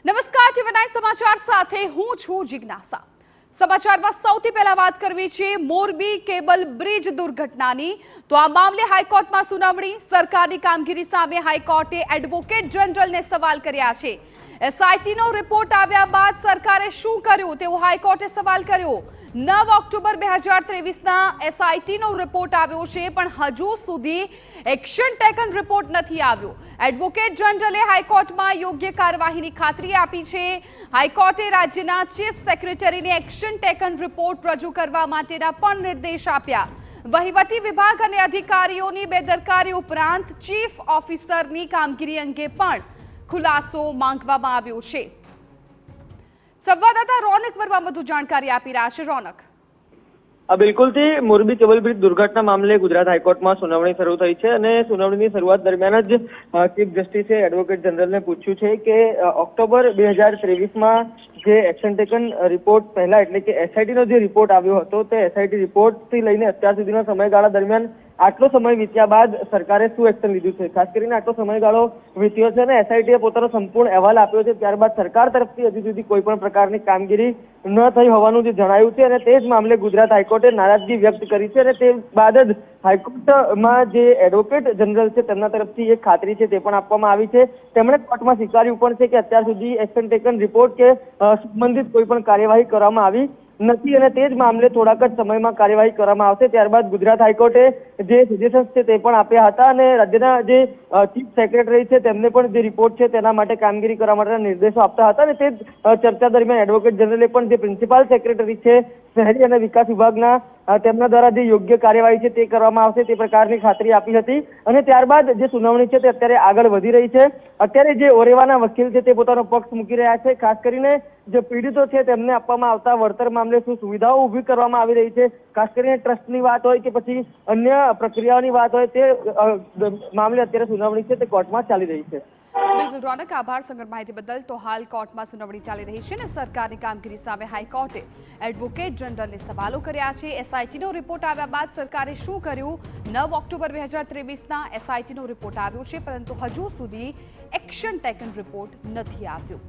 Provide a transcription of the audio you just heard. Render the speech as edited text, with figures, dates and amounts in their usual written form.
નમસ્કાર, ટીવી9 સમાચાર સાથે હું છું જિજ્ઞાસા। સમાચારમાં સૌથી પહેલા વાત કરવી છે મોરબી કેબલ બ્રિજ દુર્ઘટનાની। તો આ મામલે હાઈકોર્ટમાં સુનાવણી। સરકારની કામગીરી સામે હાઈકોર્ટે એડવોકેટ જનરલને સવાલ કર્યા છે। એસઆઈટીનો રિપોર્ટ આવ્યા બાદ સરકારે શું કર્યું તેવો હાઈકોર્ટે સવાલ કર્યો। 9 ઓક્ટોબર 2023ના એસઆઈટીનો રિપોર્ટ આવ્યો છે, પણ હજુ સુધી એક્શન ટેકન રિપોર્ટ નથી આવ્યો। એડવોકેટ જનરલે હાઈકોર્ટમાં યોગ્ય કાર્યવાહીની ખાતરી આપી છે। હાઈકોર્ટે રાજ્યના ચીફ સેક્રેટરીને એક્શન ટેકન રિપોર્ટ રજૂ કરવા માટેના પણ નિર્દેશ આપ્યા। વહીવટી વિભાગ અને અધિકારીઓની બેદરકારી ઉપરાંત ચીફ ઓફિસરની કામગીરી અંગે પણ ખુલાસો માંગવામાં આવ્યો છે। સંવાદદાતા રોનક વર્મા વધુ જાણકારી આપી રહ્યા છે। રોનક, બિલકુલથી મોરબી કેબલ બ્રિજ દુર્ઘટના મામલે ગુજરાત હાઈકોર્ટમાં સુનાવણી શરૂ થઈ છે અને સુનાવણીની શરૂઆત દરમિયાન જ ચીફ જસ્ટિસે એડવોકેટ જનરલને પૂછ્યું છે કે ઓક્ટોબર 2023માં જે એક્શન ટેકન રિપોર્ટ પહેલા એટલે કે એસઆઈટીનો જે રિપોર્ટ આવ્યો હતો તે એસઆઈટી રિપોર્ટથી લઈને અત્યાર સુધીના સમયગાળા દરમિયાન આટલો સમય વીત્યા બાદ સરકારે શું એક્શન લીધું છે, ખાસ કરીને આટલો સમયગાળો વીત્યો છે અને એસઆઈટીએ પોતાનો સંપૂર્ણ અહેવાલ આપ્યો છે, ત્યારબાદ સરકાર તરફથી હજી સુધી કોઈ પણ પ્રકારની કામગીરી ન થઈ હોવાનું જે જણાયું છે અને તે જ મામલે ગુજરાત હાઈકોર્ટે નારાજગી વ્યક્ત કરી છે અને તે બાદ જ હાઈકોર્ટમાં જે એડવોકેટ જનરલ છે તેમના તરફથી એક ખાતરી છે તે પણ આપવામાં આવી છે। તેમણે કોર્ટમાં સ્વીકાર્યું પણ છે કે અત્યાર સુધી એક્શન ટેકન રિપોર્ટ કે સંબંધિત કોઈ પણ કાર્યવાહી કરવામાં આવી નથી અને તે જ મામલે થોડાક જ સમયમાં કાર્યવાહી કરવામાં આવશે। ત્યારબાદ ગુજરાત હાઈકોર્ટે જે સજેશન્સ છે તે પણ આપ્યા હતા અને રાજ્યના જે ચીફ સેક્રેટરી છે તેમને પણ જે રિપોર્ટ છે તેના માટે કામગીરી કરવા માટેના નિર્દેશો આપતા હતા અને તે ચર્ચા દરમિયાન એડવોકેટ જનરલે પણ જે પ્રિન્સિપાલ સેક્રેટરી છે શહેરી અને વિકાસ વિભાગના તેમના દ્વારા જે યોગ્ય કાર્યવાહી છે તે કરવામાં આવશે તે પ્રકારની ખાતરી આપી હતી અને ત્યારબાદ જે સુનાવણી છે તે અત્યારે આગળ વધી રહી છે। અત્યારે જે ઓરેવાના વકીલ છે તે પોતાનો પક્ષ મૂકી રહ્યા છે। ખાસ કરીને જે પીડિતો છે તેમને આપવામાં આવતા વળતર મામલે શું સુવિધાઓ ઊભી કરવામાં આવી રહી છે, ખાસ કરીને ટ્રસ્ટની વાત હોય કે પછી અન્ય પ્રક્રિયાઓની વાત હોય તે મામલે અત્યારે સુનાવણી છે તે કોર્ટમાં ચાલી રહી છે। બિલકુલ રોનક, આભાર સમગ્ર માહિતી બદલ। તો હાલ કોર્ટમાં સુનાવણી ચાલી રહી છે અને સરકારની કામગીરી સામે હાઈકોર્ટે એડવોકેટ જનરલને સવાલો કર્યા છે। એસઆઈટીનો રિપોર્ટ આવ્યા બાદ સરકારે શું કર્યું? 9 ઓક્ટોબર 2023ના એસઆઈટીનો રિપોર્ટ આવ્યો છે, પરંતુ હજુ સુધી એક્શન ટેકન રિપોર્ટ નથી આવ્યો।